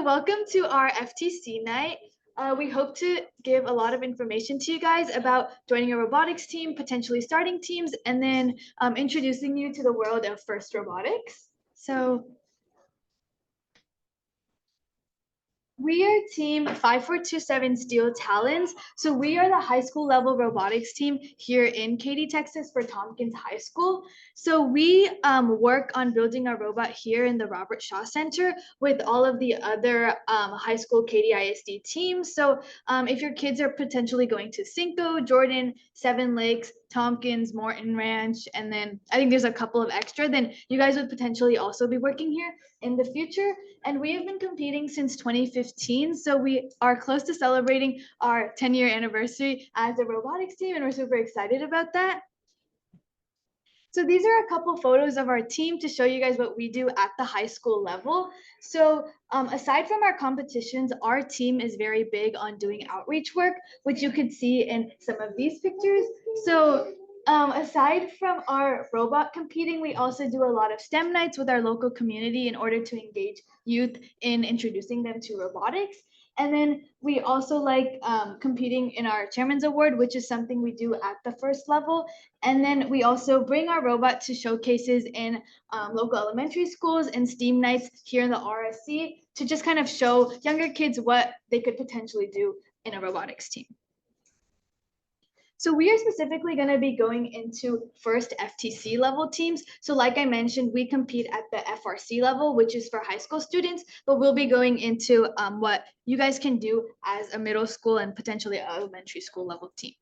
welcome to our FTC Night. We hope to give a lot of information to you guys about joining a robotics team, potentially starting teams, and then introducing you to the world of FIRST robotics. So we are team 5427 Steel Talons. So we are the high school level robotics team here in Katy, Texas for Tompkins High School. So we work on building our robot here in the Robert Shaw Center with all of the other high school Katy ISD teams. So if your kids are potentially going to Cinco, Jordan, Seven Lakes, Tompkins, Morton Ranch, and then I think there's a couple of extra, then you guys would potentially also be working here in the future. And we have been competing since 2015. So we are close to celebrating our 10-year anniversary as a robotics team, and we're super excited about that. So these are a couple photos of our team to show you guys what we do at the high school level. So aside from our competitions, our team is very big on doing outreach work, which you could see in some of these pictures. So aside from our robot competing, we also do a lot of STEM nights with our local community in order to engage youth in introducing them to robotics. And then we also like competing in our chairman's award, which is something we do at the first level. And then we also bring our robot to showcases in local elementary schools and STEAM nights here in the RSC to just kind of show younger kids what they could potentially do in a robotics team. So we are specifically going to be going into first FTC level teams. So like I mentioned, we compete at the FRC level, which is for high school students, but we'll be going into what you guys can do as a middle school and potentially elementary school level team.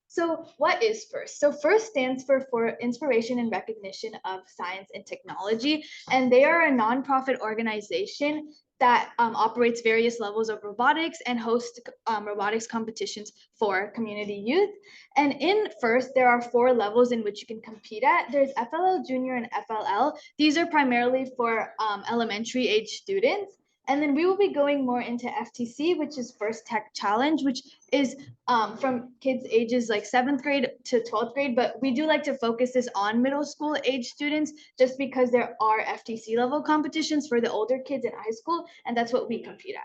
So what is FIRST? So FIRST stands for Inspiration and Recognition of Science and Technology, and they are a nonprofit organization that operates various levels of robotics and hosts robotics competitions for community youth. And in FIRST, there are 4 levels in which you can compete at. There's FLL Junior and FLL. These are primarily for elementary age students. And then we will be going more into FTC, which is First Tech Challenge, which is from kids ages like 7th grade to 12th grade. But we do like to focus this on middle school age students just because there are FTC level competitions for the older kids in high school. And that's what we compete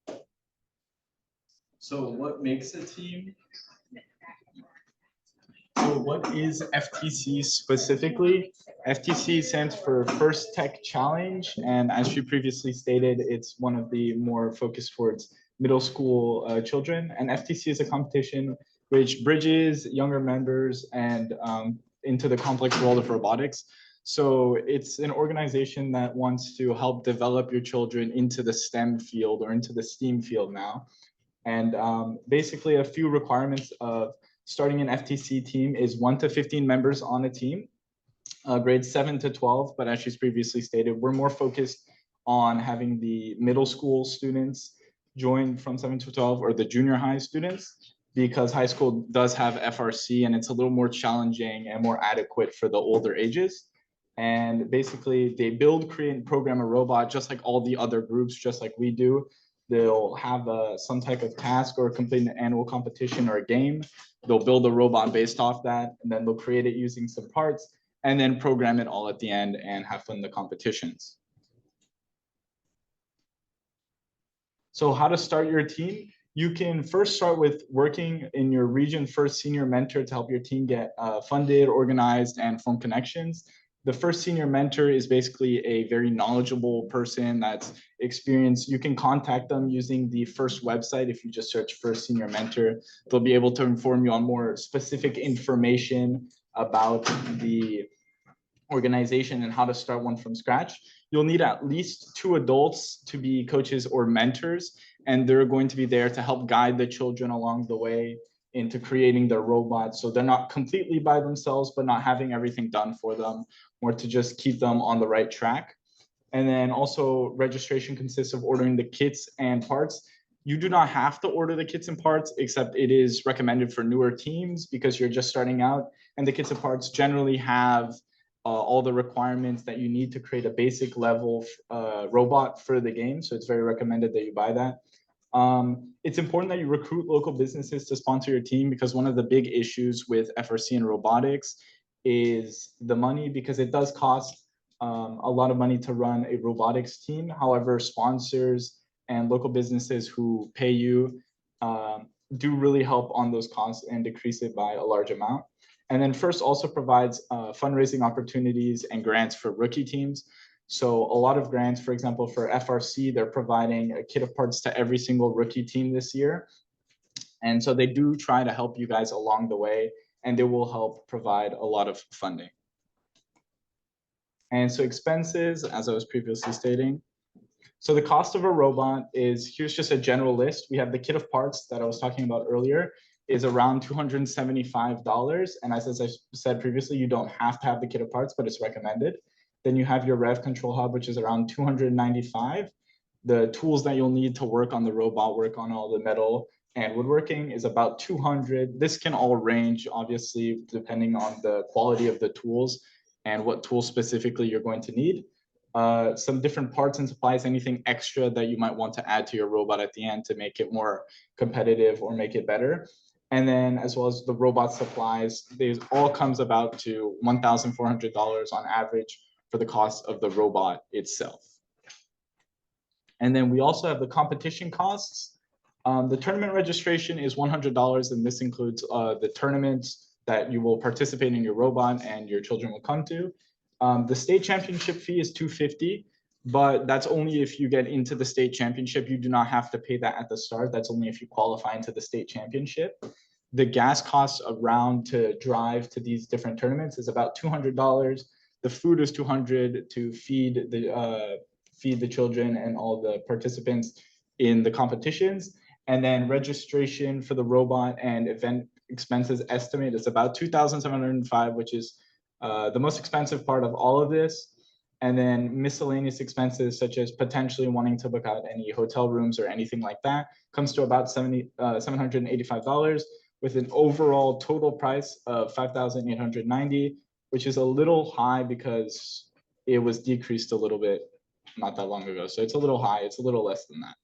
at. So what makes a team? So what is FTC specifically? FTC stands for First Tech Challenge, and as she previously stated, it's one of the more focused towards middle school children. And FTC is a competition which bridges younger members and into the complex world of robotics. So it's an organization that wants to help develop your children into the STEM field or into the STEAM field now. And basically a few requirements of starting an FTC team is 1 to 15 members on a team, grades 7 to 12. But as she's previously stated, we're more focused on having the middle school students join from 7 to 12 or the junior high students, because high school does have FRC and it's a little more challenging and more adequate for the older ages. And basically they build, create, and program a robot just like all the other groups, just like we do. They'll have some type of task or complete an annual competition or a game. They'll build a robot based off that, and then they'll create it using some parts and then program it all at the end and have fun in the competitions. So how to start your team? You can first start with working in your region first senior mentor to help your team get funded, organized, and form connections. The first senior mentor is basically a very knowledgeable person that's experienced. You can contact them using the FIRST website. If you just search First Senior Mentor, they'll be able to inform you on more specific information about the organization and how to start one from scratch. You'll need at least 2 adults to be coaches or mentors, and they're going to be there to help guide the children along the way into creating their robots. So they're not completely by themselves, but not having everything done for them, or to just keep them on the right track. And then also registration consists of ordering the kits and parts. You do not have to order the kits and parts, except it is recommended for newer teams because you're just starting out. And the kits and parts generally have all the requirements that you need to create a basic level robot for the game. So it's very recommended that you buy that. It's important that you recruit local businesses to sponsor your team, because one of the big issues with FRC and robotics is the money, because it does cost a lot of money to run a robotics team. However, sponsors and local businesses who pay you do really help on those costs and decrease it by a large amount. And then First also provides fundraising opportunities and grants for rookie teams. So a lot of grants, for example, for FRC, they're providing a kit of parts to every single rookie team this year. And so they do try to help you guys along the way, and they will help provide a lot of funding. And so expenses, as I was previously stating. So the cost of a robot is, here's just a general list. We have the kit of parts that I was talking about earlier is around $275. And as I said previously, you don't have to have the kit of parts, but it's recommended. Then you have your rev control hub, which is around $295. The tools that you'll need to work on the robot, work on all the metal and woodworking is about $200. This can all range, obviously, depending on the quality of the tools and what tools specifically you're going to need. Some different parts and supplies, anything extra that you might want to add to your robot at the end to make it more competitive or make it better. And then as well as the robot supplies, these all comes about to $1,400 on average for the cost of the robot itself. And then we also have the competition costs. The tournament registration is $100, and this includes the tournaments that you will participate in your robot and your children will come to. The state championship fee is $250, but that's only if you get into the state championship. You do not have to pay that at the start. That's only if you qualify into the state championship. The gas costs around to drive to these different tournaments is about $200. The food is $200 to feed the children and all the participants in the competitions. And then registration for the robot and event expenses estimate is about $2,705, which is the most expensive part of all of this. And then miscellaneous expenses, such as potentially wanting to book out any hotel rooms or anything like that, comes to about $785, with an overall total price of $5,890, which is a little high because it was decreased a little bit not that long ago. So it's a little high. It's a little less than that.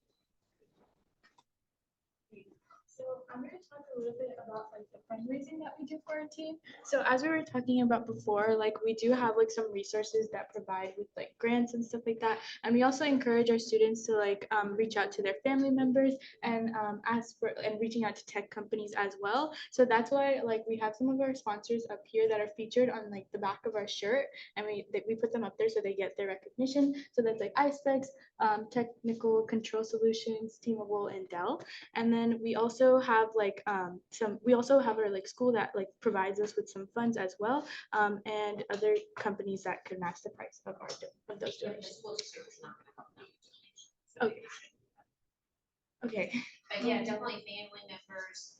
So I'm going to talk a little bit about like the fundraising that we do for our team. So as we were talking about before, like we do have like some resources that provide with like grants and stuff like that. And we also encourage our students to like reach out to their family members and ask for and reaching out to tech companies as well. So that's why like we have some of our sponsors up here that are featured on like the back of our shirt, and we put them up there so they get their recognition. So that's like iSpecs, Technical Control Solutions, T-Mobile, and Dell. And then we also have like we also have our like school that like provides us with some funds as well, and other companies that could match the price of our of those donations. Okay. Okay. But yeah, definitely family members,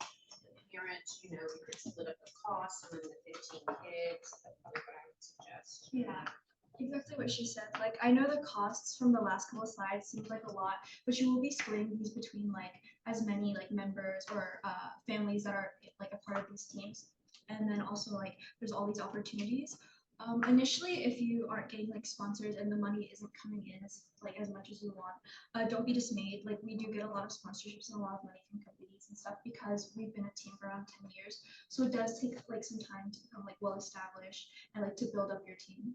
parents, you know, we could split up the cost, some of the 15 kids, that's probably what I would suggest. Yeah. Exactly what she said. Like I know the costs from the last couple of slides seems like a lot, but you will be splitting these between like as many like members or families that are like a part of these teams. And then also like there's all these opportunities. Initially, if you aren't getting like sponsors and the money isn't coming in as much as you want, don't be dismayed. Like we do get a lot of sponsorships and a lot of money from companies and stuff because we've been a team for around 10 years. So it does take like some time to become like well established and like to build up your team.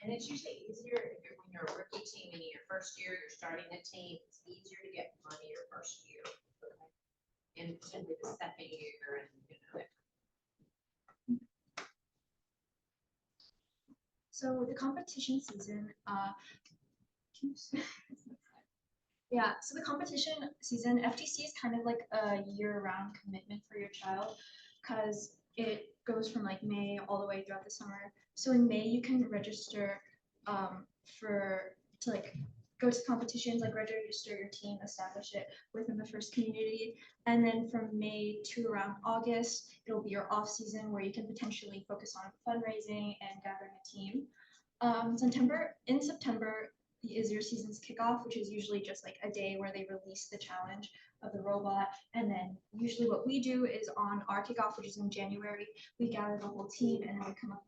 And it's usually easier if you're, when you're a rookie team and in your first year, you're starting a team, it's easier to get money your first year. And simply the second year and, you know. So the competition season, yeah, so the competition season, FTC is kind of like a year-round commitment for your child because it goes from like May all the way throughout the summer. So in May, you can register to like go to competitions, like register your team, establish it within the first community. And then from May to around August, it'll be your off season where you can potentially focus on fundraising and gathering a team. In September is your season's kickoff, which is usually just like a day where they release the challenge of the robot. And then usually what we do is on our kickoff, which is in January, we gather the whole team and then we come up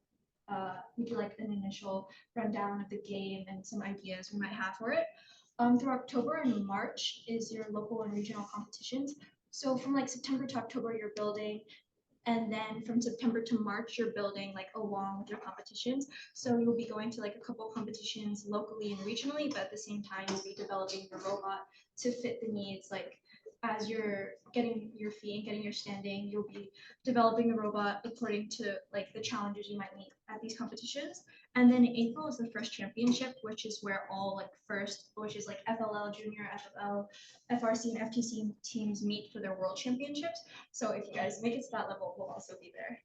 we do like an initial rundown of the game and some ideas we might have for it. Through October and March is your local and regional competitions. So from like September to October, you're building And then from September to March, you're building like along with your competitions. So you'll be going to like a couple of competitions locally and regionally, but at the same time, you'll be developing your robot to fit the needs. Like as you're getting your feet and getting your standing, you'll be developing the robot according to like the challenges you might meet at these competitions. And then April is the first championship, which is where all like which is like FLL Junior, FFL, FRC, and FTC teams meet for their world championships. So if you guys make it to that level, we'll also be there.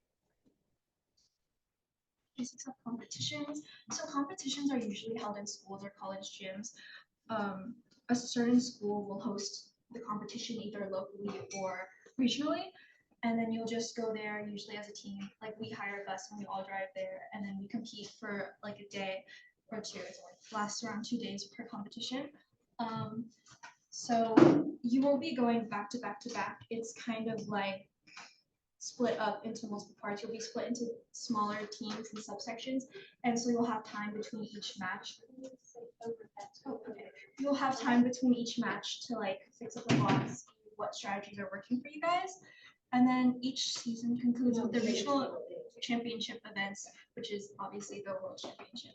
Basics of competitions. So competitions are usually held in schools or college gyms. A certain school will host the competition either locally or regionally, and then you'll just go there usually as a team. Like we hire a bus and we all drive there, and then we compete for like a day or two. It lasts around 2 days per competition. So you will be going back to back to back. It's kind of like split up into multiple parts. You'll be split into smaller teams and subsections, and so you'll have time between each match. Oh, okay. You'll have time between each match to like fix up the box, what strategies are working for you guys, and then each season concludes with the regional championship events, which is obviously the world championship.